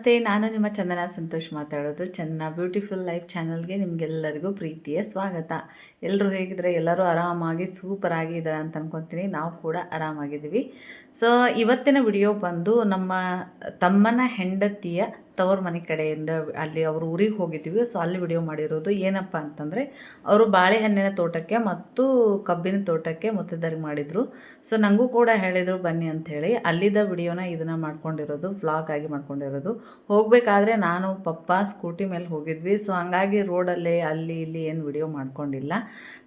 ನಮಸ್ತೆ, ನಾನು ನಿಮ್ಮ ಚಂದನ ಸಂತೋಷ್ ಮಾತಾಡೋದು. ಚಂದನ ಬ್ಯೂಟಿಫುಲ್ ಲೈಫ್ ಚಾನಲ್ಗೆ ನಿಮಗೆಲ್ಲರಿಗೂ ಪ್ರೀತಿಯ ಸ್ವಾಗತ. ಎಲ್ಲರೂ ಹೇಗಿದ್ರೆ, ಎಲ್ಲರೂ ಆರಾಮಾಗಿ ಸೂಪರ್ ಆಗಿದ್ದಾರೆ ಅಂತ ಅನ್ಕೊತೀನಿ. ನಾವು ಕೂಡ ಆರಾಮಾಗಿದ್ದೀವಿ. ಸೊ ಇವತ್ತಿನ ವಿಡಿಯೋ ಬಂದು ನಮ್ಮ ತಮ್ಮನ ಹೆಂಡತಿಯ ತವ್ರ ಮನೆ ಕಡೆಯಿಂದ ಅಲ್ಲಿ ಅವರು ಊರಿಗೆ ಹೋಗಿದ್ದೀವಿ. ಸೊ ಅಲ್ಲಿ ವಿಡಿಯೋ ಮಾಡಿರೋದು ಏನಪ್ಪ ಅಂತಂದರೆ, ಅವರು ಬಾಳೆಹಣ್ಣಿನ ತೋಟಕ್ಕೆ ಮತ್ತು ಕಬ್ಬಿನ ತೋಟಕ್ಕೆ ಮುತ್ತೈದೆಯರಿಗೆ ಮಾಡಿದರು. ಸೊ ನನಗೂ ಕೂಡ ಹೇಳಿದರು ಬನ್ನಿ ಅಂಥೇಳಿ. ಅಲ್ಲಿದ್ದ ವಿಡಿಯೋನ ಇದನ್ನು ಮಾಡ್ಕೊಂಡಿರೋದು, ವ್ಲಾಗ್ ಆಗಿ ಮಾಡ್ಕೊಂಡಿರೋದು. ಹೋಗಬೇಕಾದ್ರೆ ನಾನು ಪಪ್ಪ ಸ್ಕೂಟಿ ಮೇಲೆ ಹೋಗಿದ್ವಿ. ಸೊ ಹಂಗಾಗಿ ರೋಡಲ್ಲೇ ಅಲ್ಲಿ ಇಲ್ಲಿ ಏನು ವಿಡಿಯೋ ಮಾಡ್ಕೊಂಡಿಲ್ಲ.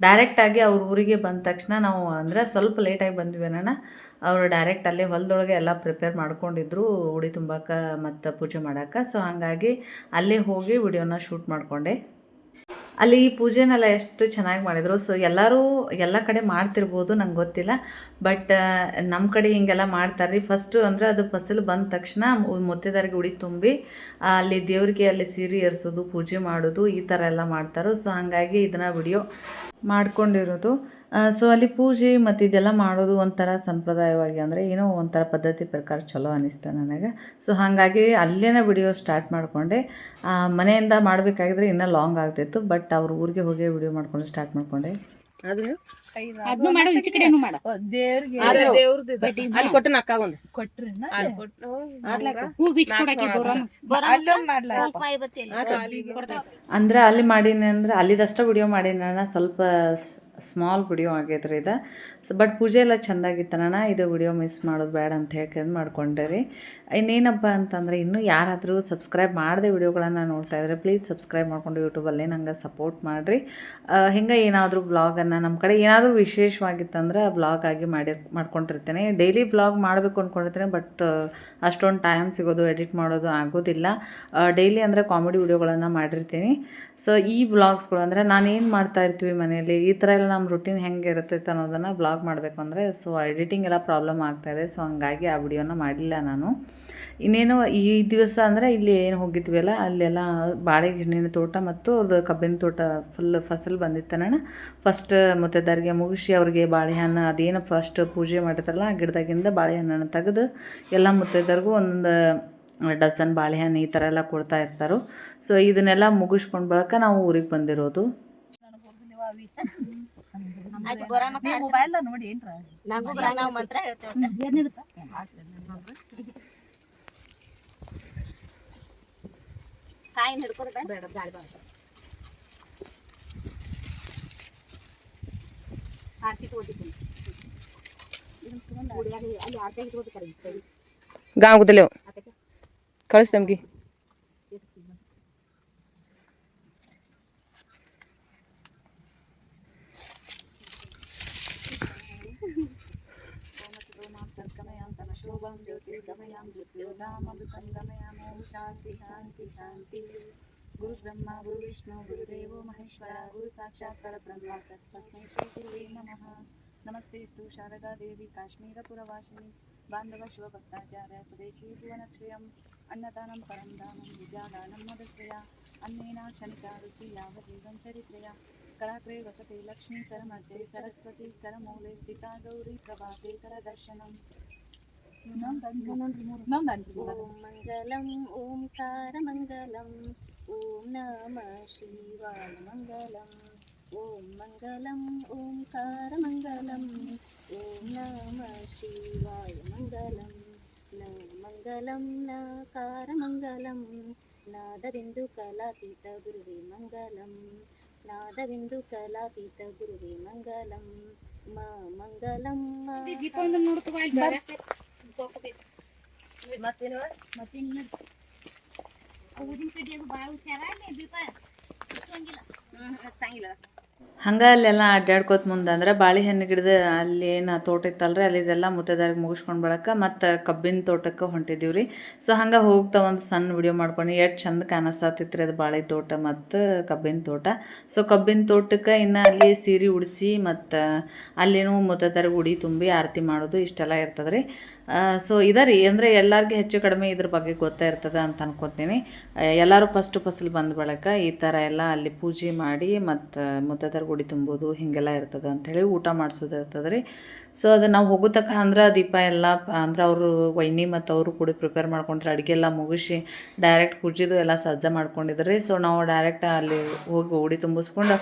ಡೈರೆಕ್ಟಾಗಿ ಅವ್ರ ಊರಿಗೆ ಬಂದ ತಕ್ಷಣ ನಾವು ಅಂದರೆ ಸ್ವಲ್ಪ ಲೇಟಾಗಿ ಬಂದ್ವಿ ಅಣ್ಣ. ಅವರು ಡೈರೆಕ್ಟ್ ಅಲ್ಲೇ ಹೊಲದೊಳಗೆ ಎಲ್ಲ ಪ್ರಿಪೇರ್ ಮಾಡ್ಕೊಂಡಿದ್ರು ಉಡಿ ತುಂಬಕ್ಕೆ ಮತ್ತು ಪೂಜೆ ಮಾಡೋಕ್ಕೆ. ಸೊ ಹಾಗಾಗಿ ಅಲ್ಲೇ ಹೋಗಿ ವಿಡಿಯೋನ ಶೂಟ್ ಮಾಡಿಕೊಂಡೆ. ಅಲ್ಲಿ ಈ ಪೂಜೆನೆಲ್ಲ ಎಷ್ಟು ಚೆನ್ನಾಗಿ ಮಾಡಿದರು. ಸೊ ಎಲ್ಲರೂ ಎಲ್ಲ ಕಡೆ ಮಾಡ್ತಿರ್ಬೋದು, ನಂಗೆ ಗೊತ್ತಿಲ್ಲ. ಬಟ್ ನಮ್ಮ ಕಡೆ ಹಿಂಗೆಲ್ಲ ಮಾಡ್ತಾರೆ ರೀ. ಫಸ್ಟು ಅಂದರೆ ಅದು ಫಸಲು ಬಂದ ತಕ್ಷಣ ಮುತ್ತೈದೆಯರಿಗೆ ಉಡಿ ತುಂಬಿ ಅಲ್ಲಿ ದೇವರಿಗೆ ಅಲ್ಲಿ ಸೀರೆ ಏರಿಸೋದು, ಪೂಜೆ ಮಾಡೋದು, ಈ ಥರ ಎಲ್ಲ ಮಾಡ್ತಾರೆ. ಸೊ ಹಾಗಾಗಿ ಇದನ್ನು ವಿಡಿಯೋ ಮಾಡ್ಕೊಂಡಿರೋದು. ಸೊ ಅಲ್ಲಿ ಪೂಜೆ ಮತ್ತು ಇದೆಲ್ಲ ಮಾಡೋದು ಒಂಥರ ಸಂಪ್ರದಾಯವಾಗಿ, ಅಂದರೆ ಏನೋ ಒಂಥರ ಪದ್ಧತಿ ಪ್ರಕಾರ ಚಲೋ ಅನ್ನಿಸ್ತು ನನಗೆ. ಸೊ ಹಾಗಾಗಿ ಅಲ್ಲೇನೇ ವಿಡಿಯೋ ಸ್ಟಾರ್ಟ್ ಮಾಡಿಕೊಂಡೆ. ಮನೆಯಿಂದ ಮಾಡಬೇಕಾಗಿದ್ರೆ ಇನ್ನೂ ಲಾಂಗ್ ಆಗ್ತಿತ್ತು. ಬಟ್ ಅವ್ರ ಊರಿಗೆ ಹೋಗಿ ವಿಡಿಯೋ ಮಾಡ್ಕೊಂಡು ಸ್ಟಾರ್ಟ್ ಮಾಡಿಕೊಂಡೆ. ಅಂದ್ರೆ ಅಲ್ಲಿ ಮಾಡೀನಿ ಅಂದ್ರೆ ಅಲ್ಲಿದಷ್ಟ ವಿಡಿಯೋ ಮಾಡೀನಿ, ಸ್ವಲ್ಪ ಸ್ಮಾಲ್ ವಿಡಿಯೋ ಆಗೈತ್ರಿ ಇದು. ಸೊ ಬಟ್ ಪೂಜೆ ಎಲ್ಲ ಚೆಂದಾಗಿತ್ತಣ್ಣ. ಇದು ವಿಡಿಯೋ ಮಿಸ್ ಮಾಡೋದು ಬೇಡ ಅಂತ ಹೇಳಿ ಮಾಡ್ಕೊಂಡೆ ರೀ. ಇನ್ನೇನಪ್ಪ ಅಂತಂದರೆ, ಇನ್ನೂ ಯಾರಾದರೂ ಸಬ್ಸ್ಕ್ರೈಬ್ ಮಾಡದೆ ವಿಡಿಯೋಗಳನ್ನು ನೋಡ್ತಾ ಇದ್ರೆ ಪ್ಲೀಸ್ ಸಬ್ಸ್ಕ್ರೈಬ್ ಮಾಡಿಕೊಂಡು ಯೂಟ್ಯೂಬಲ್ಲಿ ನಂಗೆ ಸಪೋರ್ಟ್ ಮಾಡಿರಿ. ಹಿಂಗೆ ಏನಾದರೂ ವ್ಲಾಗನ್ನು ನಮ್ಮ ಕಡೆ ಏನಾದರೂ ವಿಶೇಷವಾಗಿತ್ತಂದ್ರೆ ವ್ಲಾಗ್ ಆಗಿ ಮಾಡ್ಕೊಂಡಿರ್ತೇನೆ. ಡೈಲಿ ವ್ಲಾಗ್ ಮಾಡಬೇಕು ಅಂದ್ಕೊಂಡಿರ್ತೇನೆ. ಬಟ್ ಅಷ್ಟೊಂದು ಟೈಮ್ ಸಿಗೋದು, ಎಡಿಟ್ ಮಾಡೋದು ಆಗೋದಿಲ್ಲ. ಡೈಲಿ ಅಂದರೆ ಕಾಮಿಡಿ ವಿಡಿಯೋಗಳನ್ನು ಮಾಡಿರ್ತೀನಿ. ಸೊ ಈ ವ್ಲಾಗ್ಸ್ಗಳು ಅಂದರೆ ನಾನೇನು ಮಾಡ್ತಾ ಇರ್ತೀವಿ ಮನೆಯಲ್ಲಿ, ಈ ಥರ ಎಲ್ಲ ನಮ್ಮ ರುಟೀನ್ ಹೆಂಗೆ ಇರ್ತೈತೆ ಅನ್ನೋದನ್ನು ವ್ಲಾಗ್ ಮಾಡಬೇಕು ಅಂದರೆ, ಸೊ ಎಡಿಟಿಂಗ್ ಎಲ್ಲ ಪ್ರಾಬ್ಲಮ್ ಆಗ್ತಾಯಿದೆ. ಸೊ ಹಂಗಾಗಿ ಆ ವಿಡಿಯೋನ ಮಾಡಿಲ್ಲ ನಾನು. ಇನ್ನೇನು ಈ ದಿವಸ ಅಂದರೆ ಇಲ್ಲಿ ಏನು ಹೋಗಿದ್ವಲ್ಲ, ಅಲ್ಲೆಲ್ಲ ಬಾಳೆಹಣ್ಣಿನ ತೋಟ ಮತ್ತು ಅದು ಕಬ್ಬಿನ ತೋಟ ಫುಲ್ ಫಸಲು ಬಂದಿತ್ತಣ್ಣ. ಫಸ್ಟ್ ಮುತ್ತೈದೆಯರಿಗೆ ಮುಗಿಸಿ ಅವ್ರಿಗೆ ಬಾಳೆಹಣ್ಣು ಅದೇನು ಫಸ್ಟ್ ಪೂಜೆ ಮಾಡಿರ್ತಾರಲ್ಲ ಆ ಗಿಡದಾಗಿಂದ ಬಾಳೆಹಣ್ಣನ್ನು ತೆಗೆದು ಎಲ್ಲ ಮುತ್ತೈದೆಯರಿಗೂ ಒಂದೊಂದು ಡಜನ್ ಬಾಳೆಹಣ್ಣು ಈ ಥರ ಎಲ್ಲ ಕೊಡ್ತಾ ಇರ್ತಾರೆ. ಸೊ ಇದನ್ನೆಲ್ಲ ಮುಗಿಸ್ಕೊಂಡು ಬಳಕ ನಾವು ಊರಿಗೆ ಬಂದಿರೋದು. गाँव को दिलो कळस नमगी गुरु ब्रह्मा गुरु विष्णु गुरुदेवो महेश्वर गुरु साक्षात् परब्रह्म तस्मै श्री गुरुवे नमः. नमस्तेस्तु शारदा देवी काश्मीरपुरवासिनी बान्धव शिवभक्ताचार्य स्वदेशी भुवनक्षयम् अन्नदानं परं दानं विद्यादानं मदश्रया अन्नेना क्षणिका रुचिया जीवन चरित्रया कराग्रे वसते लक्ष्मी करमध्ये सरस्वती करमूले स्थिता गौरी प्रभाते करदर्शनम्. ओम मंगलम ओंकार मंगलम ओम नमः शिवाय मंगलम ओम मंगलम ओंकार मंगलम ओम नमः शिवाय मंगलम न मंगलम नकार मंगलम नादबिंदु कलातीत गुरुवे मंगलम नादबिंदु कलातीत गुरुवे मंगलम म मंगलम ಹಂಗೆ ಅಲ್ಲೆಲ್ಲ ಅಡ್ಡಾಡ್ಕೋತ ಮುಂದೆ ಅಂದ್ರೆ ಬಾಳೆಹಣ್ಣು ಗಿಡದ ಅಲ್ಲಿ ಏನು ತೋಟ ಇತ್ತಲ್ರಿ, ಅಲ್ಲಿದೆಲ್ಲ ಮುತ್ತೈದೆಯರಿಗೆ ಮುಗಿಸ್ಕೊಂಡು ಬಳಕ ಮತ್ತು ಕಬ್ಬಿನ ತೋಟಕ್ಕೆ ಹೊಂಟಿದ್ದೀವಿ ರೀ. ಸೊ ಹಂಗೆ ಹೋಗ್ತಾ ಒಂದು ಸಣ್ಣ ವಿಡಿಯೋ ಮಾಡ್ಕೊಂಡು ಎಷ್ಟು ಚಂದ ಕಾಣಿಸ್ತೈತಿ ರೀ ಅದು ಬಾಳೆ ತೋಟ ಮತ್ತು ಕಬ್ಬಿನ ತೋಟ. ಸೊ ಕಬ್ಬಿನ ತೋಟಕ್ಕೆ ಇನ್ನು ಅಲ್ಲಿ ಸೀರೆ ಉಡಿಸಿ ಮತ್ತು ಅಲ್ಲೇನೂ ಮುತ್ತೈದೆಯರಿಗೆ ಉಡಿ ತುಂಬಿ ಆರತಿ ಮಾಡೋದು ಇಷ್ಟೆಲ್ಲ ಇರ್ತದೆ ರೀ. ಸೊ ಇದರಿ ಅಂದರೆ ಎಲ್ಲರಿಗೆ ಹೆಚ್ಚು ಕಡಿಮೆ ಇದ್ರ ಬಗ್ಗೆ ಗೊತ್ತೇ ಇರ್ತದೆ ಅಂತ ಅನ್ಕೋತೀನಿ. ಎಲ್ಲರೂ ಫಸಲು ಬಂದ ಬಳಿಕ ಈ ಥರ ಎಲ್ಲ ಅಲ್ಲಿ ಪೂಜೆ ಮಾಡಿ ಮತ್ತು ಮುತ್ತೈದೆಯರ ಗುಡಿ ತುಂಬೋದು ಹೀಗೆಲ್ಲ ಇರ್ತದೆ ಅಂಥೇಳಿ ಊಟ ಮಾಡಿಸೋದು ಇರ್ತದೆ ರೀ. ಸೊ ಅದು ನಾವು ಹೋಗೋ ತನಕ ಅಂದ್ರೆ ದೀಪ ಎಲ್ಲ ಅಂದ್ರೆ ಅವರು ವೈನಿ ಮತ್ತು ಅವರು ಕೂಡ ಪ್ರಿಪೇರ್ ಮಾಡ್ಕೊಂಡ್ರೆ ಅಡುಗೆ ಎಲ್ಲ ಮುಗಿಸಿ ಡೈರೆಕ್ಟ್ ಪೂಜೆದು ಎಲ್ಲ ಸಜ್ಜ ಮಾಡ್ಕೊಂಡಿದ್ರಿ. ಸೊ ನಾವು ಡೈರೆಕ್ಟ್ ಅಲ್ಲಿ ಹೋಗಿ ಉಡಿ ತುಂಬಿಸ್ಕೊಂಡು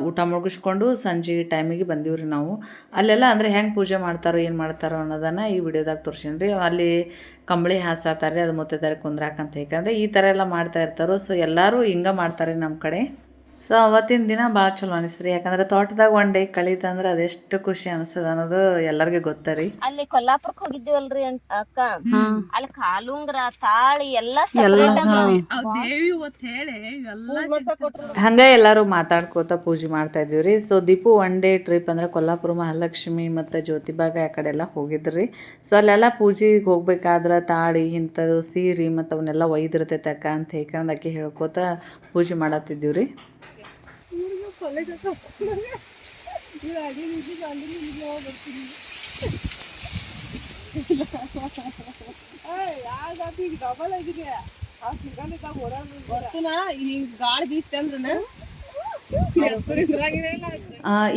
ಊಟ ಮುಗಿಸ್ಕೊಂಡು ಸಂಜೆ ಟೈಮಿಗೆ ಬಂದೀವಿ ನಾವು. ಅಲ್ಲೆಲ್ಲ ಅಂದರೆ ಹೆಂಗೆ ಪೂಜೆ ಮಾಡ್ತಾರೋ ಏನು ಮಾಡ್ತಾರೋ ಅನ್ನೋದನ್ನು ಈ ವಿಡಿಯೋದಾಗ ತೋರಿಸೀನಿ ರೀ. ಅಲ್ಲಿ ಕಂಬಳಿ ಹಾಸಾತಾರೆ ಅದು ಮುತ್ತೈದೆಯರಿಗೆ ಕುಂದ್ರಾಕಂತ ಯಾಕಂದರೆ ಈ ಥರ ಎಲ್ಲ ಮಾಡ್ತಾ ಇರ್ತಾರೋ. ಸೊ ಎಲ್ಲರೂ ಹಿಂಗೆ ಮಾಡ್ತಾರೆ ನಮ್ಮ ಕಡೆ. ಸೊ ಅವತ್ತಿನ ದಿನ ಭಾಳ ಚಲೋ ಅನಿಸ್ರಿ, ಯಾಕಂದ್ರೆ ತೋಟದಾಗ ಒನ್ ಡೇ ಕಳೀತಂದ್ರೆ ಅದೆಷ್ಟು ಖುಷಿ ಅನಿಸ್ತದ ಅನ್ನೋದು ಎಲ್ಲರಿಗೂ ಗೊತ್ತರಿ. ಅಲ್ಲಿ ಕೊಲ್ಲಾಪುರಕ್ಕೆ ಹೋಗಿದ್ದೀವಲ್ರಿ ಅಕ್ಕ, ಅಲ್ಲಿ ಕಾಲುಂಗ್ರ ತಾಳಿ ಎಲ್ಲ ಹಂಗೆ ಎಲ್ಲರೂ ಮಾತಾಡ್ಕೋತ ಪೂಜೆ ಮಾಡ್ತಾ ಇದೀವ್ರಿ. So Deepu one day trip ಅಂದ್ರೆ ಕೊಲ್ಲಾಪುರ ಮಹಾಲಕ್ಷ್ಮಿ ಮತ್ತು ಜ್ಯೋತಿಬಾಗ ಆ ಕಡೆ ಎಲ್ಲ ಹೋಗಿದ್ರಿ. ಸೊ ಅಲ್ಲೆಲ್ಲ ಪೂಜೆಗೆ ಹೋಗ್ಬೇಕಾದ್ರೆ ತಾಳಿ ಇಂಥದ್ದು ಸೀರೆ ಮತ್ತು ಅವನ್ನೆಲ್ಲ ಒಯ್ದಿರ್ತೈತೆ ಅಕ್ಕ ಅಂತ ಹೇಳಂದು ಆಕೆ ಹೇಳ್ಕೋತ ಪೂಜೆ ಮಾಡತ್ತಿದ್ದೀವ್ರಿ. ಗಾಳಿ ಬೀಸ್ತಂದ್ರ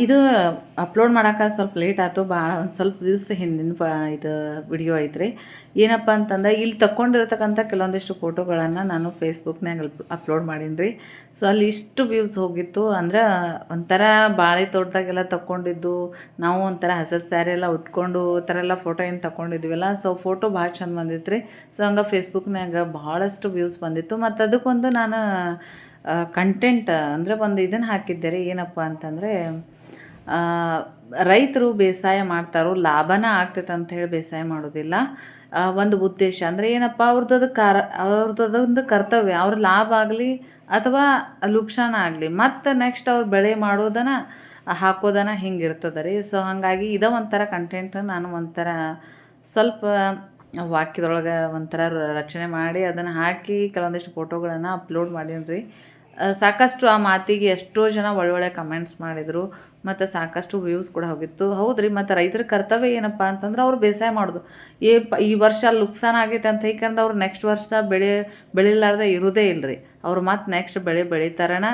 ಇದು ಅಪ್ಲೋಡ್ ಮಾಡೋಕೆ ಸ್ವಲ್ಪ ಲೇಟ್ ಆಯ್ತು, ಭಾಳ ಒಂದು ಸ್ವಲ್ಪ ದಿವಸ ಹಿಂದಿನ ಇದು ವಿಡಿಯೋ ಐತ್ರಿ. ಏನಪ್ಪ ಅಂತಂದ್ರೆ ಇಲ್ಲಿ ತಗೊಂಡಿರ್ತಕ್ಕಂಥ ಕೆಲವೊಂದಿಷ್ಟು ಫೋಟೋಗಳನ್ನು ನಾನು ಫೇಸ್ಬುಕ್ನಾಗ ಅಪ್ಲೋಡ್ ಮಾಡೀನಿ ರೀ. ಸೊ ಅಲ್ಲಿ ಇಷ್ಟು ವ್ಯೂಸ್ ಹೋಗಿತ್ತು ಅಂದ್ರೆ ಒಂಥರ ಬಾಳೆ ತೋಟದಾಗೆಲ್ಲ ತಗೊಂಡಿದ್ದು, ನಾವು ಒಂಥರ ಹಸಿರು ಸ್ಯಾರಿ ಎಲ್ಲ ಉಟ್ಕೊಂಡು ಈ ಥರ ಎಲ್ಲ ಫೋಟೋ ಏನು ತಗೊಂಡಿದ್ವಲ್ಲ. ಸೊ ಫೋಟೋ ಭಾಳ ಚಂದ ಬಂದಿತ್ತು ರೀ. ಸೊ ಹಂಗೆ ಫೇಸ್ಬುಕ್ನಾಗ ಭಾಳಷ್ಟು ವ್ಯೂಸ್ ಬಂದಿತ್ತು. ಮತ್ತು ಅದಕ್ಕೊಂದು ನಾನು ಕಂಟೆಂಟ್ ಅಂದರೆ ಒಂದು ಇದನ್ನು ಹಾಕಿದ್ದೆ ರೀ. ಏನಪ್ಪ ಅಂತಂದರೆ ರೈತರು ಬೇಸಾಯ ಮಾಡ್ತಾರೋ ಲಾಭನ ಆಗ್ತೈತೆ ಅಂಥೇಳಿ ಬೇಸಾಯ ಮಾಡೋದಿಲ್ಲ. ಒಂದು ಉದ್ದೇಶ ಅಂದರೆ ಏನಪ್ಪ ಅವ್ರದ್ದೊಂದು ಕರ್ತವ್ಯ, ಅವ್ರ ಲಾಭ ಆಗಲಿ ಅಥವಾ ಲುಕ್ಷಾನ ಆಗಲಿ ಮತ್ತು ನೆಕ್ಸ್ಟ್ ಅವ್ರು ಬೆಳೆ ಮಾಡೋದನ್ನ ಹಾಕೋದನ್ನ ಹಿಂಗಿರ್ತದೆ ರೀ. ಸೊ ಹಾಗಾಗಿ ಇದೇ ಒಂಥರ ಕಂಟೆಂಟ್ ನಾನು ಒಂಥರ ಸ್ವಲ್ಪ ವಾಕ್ಯದೊಳಗೆ ಒಂಥರ ರಚನೆ ಮಾಡಿ ಅದನ್ನು ಹಾಕಿ ಕೆಲವೊಂದಿಷ್ಟು ಫೋಟೋಗಳನ್ನು ಅಪ್ಲೋಡ್ ಮಾಡೀನಿ ರೀ. ಸಾಕಷ್ಟು ಆ ಮಾತಿಗೆ ಎಷ್ಟೋ ಜನ ಒಳ್ಳೊಳ್ಳೆ ಕಮೆಂಟ್ಸ್ ಮಾಡಿದರು ಮತ್ತು ಸಾಕಷ್ಟು ವ್ಯೂಸ್ ಕೂಡ ಹೋಗಿತ್ತು. ಹೌದು ರೀ, ಮತ್ತು ರೈತರ ಕರ್ತವ್ಯ ಏನಪ್ಪ ಅಂತಂದ್ರೆ ಅವ್ರು ಬೇಸಾಯ ಮಾಡೋದು. ಈ ವರ್ಷ ನುಕ್ಸಾನ ಆಗೈತೆ ಅಂತ ಹೇಗಂದ್ರೆ ಅವ್ರು ನೆಕ್ಸ್ಟ್ ವರ್ಷ ಬೆಳಿಲಾರ್ದೆ ಇರೋದೇ ಇಲ್ಲ ರೀ. ಅವ್ರು ಮತ್ತು ನೆಕ್ಸ್ಟ್ ಬೆಳೆ ಬೆಳಿತಾರಣ,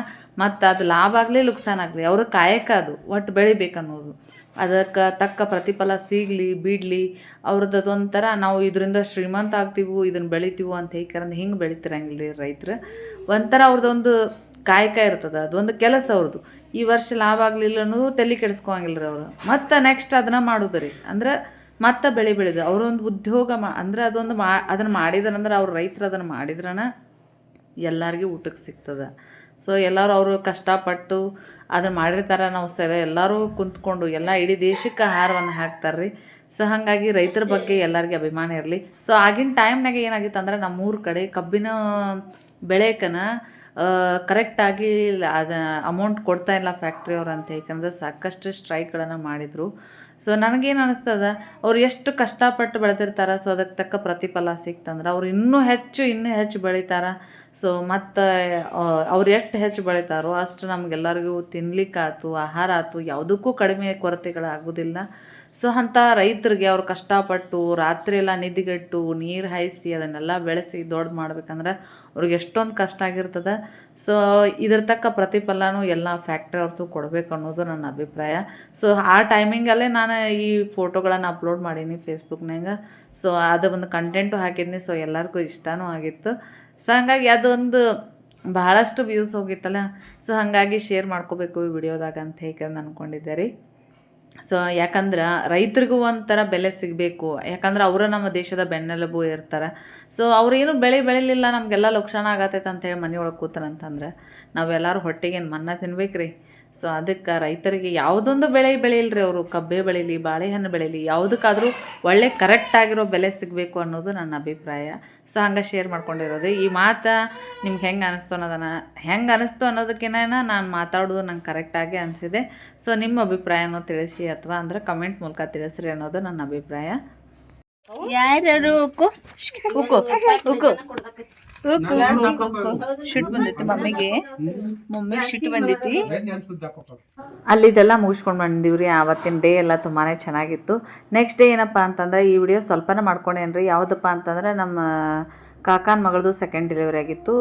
ಮತ್ತು ಅದು ಲಾಭ ಆಗಲಿ ನುಕ್ಸಾನ ಆಗಲಿ ಅವ್ರ ಕಾಯಕ ಅದು ಒಟ್ಟು ಬೆಳಿಬೇಕನ್ನೋದು. ಅದಕ್ಕೆ ತಕ್ಕ ಪ್ರತಿಫಲ ಸಿಗಲಿ ಬಿಡಲಿ ಅವ್ರದ್ದು ಅದೊಂಥರ ನಾವು ಇದರಿಂದ ಶ್ರೀಮಂತ ಆಗ್ತೀವಿ ಇದನ್ನು ಬೆಳಿತೀವಿ ಅಂತ ಹೇಗಂದ್ರೆ ಹಿಂಗೆ ಬೆಳಿತಿರಂಗಿಲ್ಲ ರೀ ರೈತರು. ಒಂಥರ ಅವ್ರದ್ದೊಂದು ಕಾಯಕ ಇರ್ತದೆ, ಅದೊಂದು ಕೆಲಸ ಅವ್ರದ್ದು. ಈ ವರ್ಷ ಲಾಭ ಆಗಲಿಲ್ಲ ಅನ್ನೋದು ತಲೆ ಕೆಡಿಸ್ಕೋಂಗಿಲ್ಲ ರೀ ಅವರು. ಮತ್ತು ನೆಕ್ಸ್ಟ್ ಅದನ್ನು ಮಾಡೋದು ರೀ, ಅಂದ್ರೆ ಮತ್ತೆ ಬೆಳೆದು ಅವರೊಂದು ಉದ್ಯೋಗ ಅಂದ್ರೆ ಅದೊಂದು ಅದನ್ನು ಮಾಡಿದ್ರಂದ್ರೆ ಅವ್ರು ರೈತರು ಅದನ್ನು ಮಾಡಿದ್ರನ ಎಲ್ಲರಿಗೂ ಊಟಕ್ಕೆ ಸಿಗ್ತದೆ. ಸೊ ಎಲ್ಲರೂ ಅವರು ಕಷ್ಟಪಟ್ಟು ಅದನ್ನು ಮಾಡಿರ್ತಾರೆ. ನಾವು ಎಲ್ಲರೂ ಕುಂತ್ಕೊಂಡು ಎಲ್ಲ ಇಡೀ ದೇಶಕ್ಕೆ ಆಹಾರವನ್ನು ಹಾಕ್ತಾರೆ ರೀ. ಸೊ ಹಾಗಾಗಿ ರೈತರ ಬಗ್ಗೆ ಎಲ್ಲರಿಗೆ ಅಭಿಮಾನ ಇರಲಿ. ಸೊ ಆಗಿನ ಟೈಮ್ನಾಗ ಏನಾಗಿತ್ತು ಅಂದ್ರೆ ನಮ್ಮೂರ ಕಡೆ ಕಬ್ಬಿನ ಬೆಳೆಕನ ಕರೆಕ್ಟಾಗಿ ಅದು ಅಮೌಂಟ್ ಕೊಡ್ತಾ ಇಲ್ಲ ಫ್ಯಾಕ್ಟ್ರಿ ಅವ್ರು ಅಂತ ಯಾಕಂದ್ರೆ ಸಾಕಷ್ಟು ಸ್ಟ್ರೈಕ್ಗಳನ್ನು ಮಾಡಿದರು. ಸೊ ನನಗೇನು ಅನ್ನಿಸ್ತದ, ಅವ್ರು ಎಷ್ಟು ಕಷ್ಟಪಟ್ಟು ಬೆಳೆದಿರ್ತಾರೆ. ಸೊ ಅದಕ್ಕೆ ತಕ್ಕ ಪ್ರತಿಫಲ ಸಿಕ್ತಂದ್ರೆ ಅವ್ರು ಇನ್ನೂ ಹೆಚ್ಚು ಬೆಳಿತಾರೆ. ಸೊ ಮತ್ತು ಅವ್ರು ಎಷ್ಟು ಹೆಚ್ಚು ಬೆಳಿತಾರೋ ಅಷ್ಟು ನಮಗೆಲ್ಲರಿಗೂ ತಿನ್ಲಿಕ್ಕಾಯ್ತು, ಆಹಾರ ಆಯ್ತು, ಯಾವುದಕ್ಕೂ ಕಡಿಮೆ ಕೊರತೆಗಳಾಗೋದಿಲ್ಲ. ಸೊ ಅಂಥ ರೈತರಿಗೆ ಅವ್ರು ಕಷ್ಟಪಟ್ಟು ರಾತ್ರಿ ಎಲ್ಲ ನಿದ್ದೆಗೆಟ್ಟು ನೀರು ಹಾಯಿಸಿ ಅದನ್ನೆಲ್ಲ ಬೆಳೆಸಿ ದೊಡ್ಡ ಮಾಡ್ಬೇಕಂದ್ರೆ ಅವ್ರಿಗೆ ಎಷ್ಟೊಂದು ಕಷ್ಟ ಆಗಿರ್ತದೆ. ಸೊ ಇದ್ರ ತಕ್ಕ ಪ್ರತಿಫಲನೂ ಎಲ್ಲ ಫ್ಯಾಕ್ಟ್ರಿ ಅವ್ರದ್ದು ಕೊಡಬೇಕು ಅನ್ನೋದು ನನ್ನ ಅಭಿಪ್ರಾಯ. ಸೊ ಆ ಟೈಮಿಂಗಲ್ಲೇ ನಾನು ಈ ಫೋಟೋಗಳನ್ನು ಅಪ್ಲೋಡ್ ಮಾಡೀನಿ ಫೇಸ್ಬುಕ್ನಾಗ. ಸೊ ಅದು ಒಂದು ಕಂಟೆಂಟು ಹಾಕಿದ್ನಿ. ಸೊ ಎಲ್ಲರಿಗೂ ಇಷ್ಟನೂ ಆಗಿತ್ತು. ಸೊ ಹಾಗಾಗಿ ಅದೊಂದು ಭಾಳಷ್ಟು ವ್ಯೂಸ್ ಹೋಗಿತ್ತಲ್ಲ. ಸೊ ಹಾಗಾಗಿ ಶೇರ್ ಮಾಡ್ಕೋಬೇಕು ಈ ವಿಡಿಯೋದಾಗ ಅಂತ ಹೇಗೆ ಅಂದ್ಕೊಂಡಿದ್ದೆ ರೀ. ಸೊ ಯಾಕಂದ್ರೆ ರೈತರಿಗೂ ಒಂಥರ ಬೆಲೆ ಸಿಗಬೇಕು, ಯಾಕಂದ್ರೆ ಅವರು ನಮ್ಮ ದೇಶದ ಬೆನ್ನೆಲುಬು ಇರ್ತಾರೆ. ಸೊ ಅವ್ರೇನು ಬೆಳಿಲಿಲ್ಲ ನಮಗೆಲ್ಲ ಲಕ್ಷಣ ಆಗತ್ತೈತೆ ಅಂತೇಳಿ ಮನೆಯೊಳಗೆ ಕೂತಾರಂತಂದ್ರೆ ನಾವೆಲ್ಲರೂ ಹೊಟ್ಟೆಗೆ ಏನು ಮನ್ನ ತಿನ್ಬೇಕು ರೀ. ಸೊ ಅದಕ್ಕೆ ರೈತರಿಗೆ ಯಾವುದೊಂದು ಬೆಳೆ ಬೆಳೆಯಿಲ್ರಿ, ಅವರು ಕಬ್ಬೆ ಬೆಳೀಲಿ ಬಾಳೆಹಣ್ಣು ಬೆಳೀಲಿ ಯಾವುದಕ್ಕಾದರೂ ಒಳ್ಳೆ ಕರೆಕ್ಟಾಗಿರೋ ಬೆಲೆ ಸಿಗಬೇಕು ಅನ್ನೋದು ನನ್ನ ಅಭಿಪ್ರಾಯ. ಸೊ ಹಂಗೆ ಶೇರ್ ಮಾಡ್ಕೊಂಡಿರೋದು ಈ ಮಾತು ನಿಮ್ಗೆ ಹೆಂಗೆ ಅನ್ನಿಸ್ತು ಅನ್ನೋದಕ್ಕಿಂತ ನಾನು ಮಾತಾಡೋದು ನಂಗೆ ಕರೆಕ್ಟಾಗಿ ಅನಿಸಿದೆ. ಸೊ ನಿಮ್ಮ ಅಭಿಪ್ರಾಯನೂ ತಿಳಿಸಿ ಅಥವಾ ಅಂದ್ರೆ ಕಮೆಂಟ್ ಮೂಲಕ ತಿಳಿಸ್ರಿ ಅನ್ನೋದು ನನ್ನ ಅಭಿಪ್ರಾಯ. ಯಾರು ಶಿಟ್ ಬಂದೈತಿ ಮಮ್ಮಿಗೆ ಶಿಟ್ ಬಂದೈತಿ. ಅಲ್ಲಿದೆಲ್ಲ ಮುಗಿಸ್ಕೊಂಡು ಬಂದಿವ್ರಿ. ಆವತ್ತಿನ ಡೇ ಎಲ್ಲ ತುಂಬಾ ಚೆನ್ನಾಗಿತ್ತು. ನೆಕ್ಸ್ಟ್ ಡೇ ಏನಪ್ಪ ಅಂತಂದ್ರೆ ಈ ವಿಡಿಯೋ ಸ್ವಲ್ಪನೇ ಮಾಡ್ಕೊಂಡೇನ್ರಿ. ಯಾವುದಪ್ಪ ಅಂತಂದ್ರೆ ನಮ್ಮ ಕಾಕನ ಮಗಳದು ಸೆಕೆಂಡ್ ಡೆಲಿವರಿ ಆಗಿತ್ತು,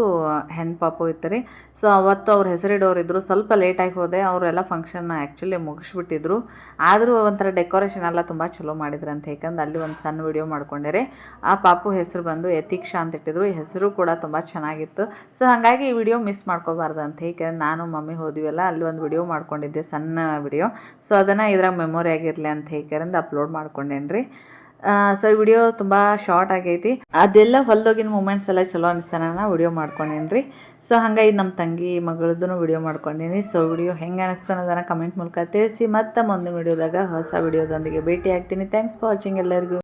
ಹೆಣ್ಣು ಪಾಪು ಇತ್ತು ರೀ. ಸೊ ಅವತ್ತು ಅವ್ರ ಹೆಸರಿಡೋರಿದ್ರು. ಸ್ವಲ್ಪ ಲೇಟಾಗಿ ಹೋದೆ. ಅವರೆಲ್ಲ ಫಂಕ್ಷನ್ನ ಆ್ಯಕ್ಚುಲಿ ಮುಗಿಸ್ಬಿಟ್ಟಿದ್ರು. ಆದರೂ ಒಂಥರ ಡೆಕೋರೇಷನ್ ಎಲ್ಲ ತುಂಬ ಚಲೋ ಮಾಡಿದ್ರು ಅಂತ ಯಾಕಂದ್ರೆ ಅಲ್ಲಿ ಒಂದು ಸಣ್ಣ ವಿಡಿಯೋ ಮಾಡ್ಕೊಂಡಿರಿ. ಆ ಪಾಪು ಹೆಸರು ಬಂದು ಯತೀಕ್ಷಾ ಅಂತ ಇಟ್ಟಿದ್ರು. ಈ ಹೆಸರು ಕೂಡ ತುಂಬ ಚೆನ್ನಾಗಿತ್ತು. ಸೊ ಹಾಗಾಗಿ ಈ ವಿಡಿಯೋ ಮಿಸ್ ಮಾಡ್ಕೋಬಾರ್ದು ಅಂತ ಯಾಕಂದ್ರೆ ನಾನು ಮಮ್ಮಿ ಹೋದ್ವಿಲ್ಲ, ಅಲ್ಲಿ ಒಂದು ವಿಡಿಯೋ ಮಾಡ್ಕೊಂಡಿದ್ದೆ, ಸಣ್ಣ ವಿಡಿಯೋ. ಸೊ ಅದನ್ನು ಇದ್ರಾಗ ಮೆಮೊರಿ ಆಗಿರಲಿ ಅಂತ ಹೇಗೆ ಅಪ್ಲೋಡ್ ಮಾಡ್ಕೊಂಡೇನ್ರಿ. ಸೊ ಈ ವಿಡಿಯೋ ತುಂಬ ಶಾರ್ಟ್ ಆಗೈತಿ. ಅದೆಲ್ಲ ಹೊಲ್ದೋಗಿನ ಮೂಮೆಂಟ್ಸ್ ಎಲ್ಲ ಚಲೋ ಅನಿಸ್ತಾನ ವಿಡಿಯೋ ಮಾಡ್ಕೊಂಡೇನ್ರಿ. ಸೊ ಹಂಗಾಗಿ ನಮ್ಮ ತಂಗಿ ಮಗಳದ್ದು ವಿಡಿಯೋ ಮಾಡ್ಕೊಂಡೀನಿ. ಸೊ ವಿಡಿಯೋ ಹೆಂಗೆ ಅನಿಸ್ತು ಅನ್ನೋದನ್ನು ಕಮೆಂಟ್ ಮೂಲಕ ತಿಳಿಸಿ. ಮತ್ತೆ ಮುಂದಿನ ವಿಡಿಯೋದಾಗ ಹೊಸ ವಿಡಿಯೋದೊಂದಿಗೆ ಭೇಟಿ ಆಗ್ತೀನಿ. ಥ್ಯಾಂಕ್ಸ್ ಫಾರ್ ವಾಚಿಂಗ್ ಎಲ್ಲರಿಗೂ.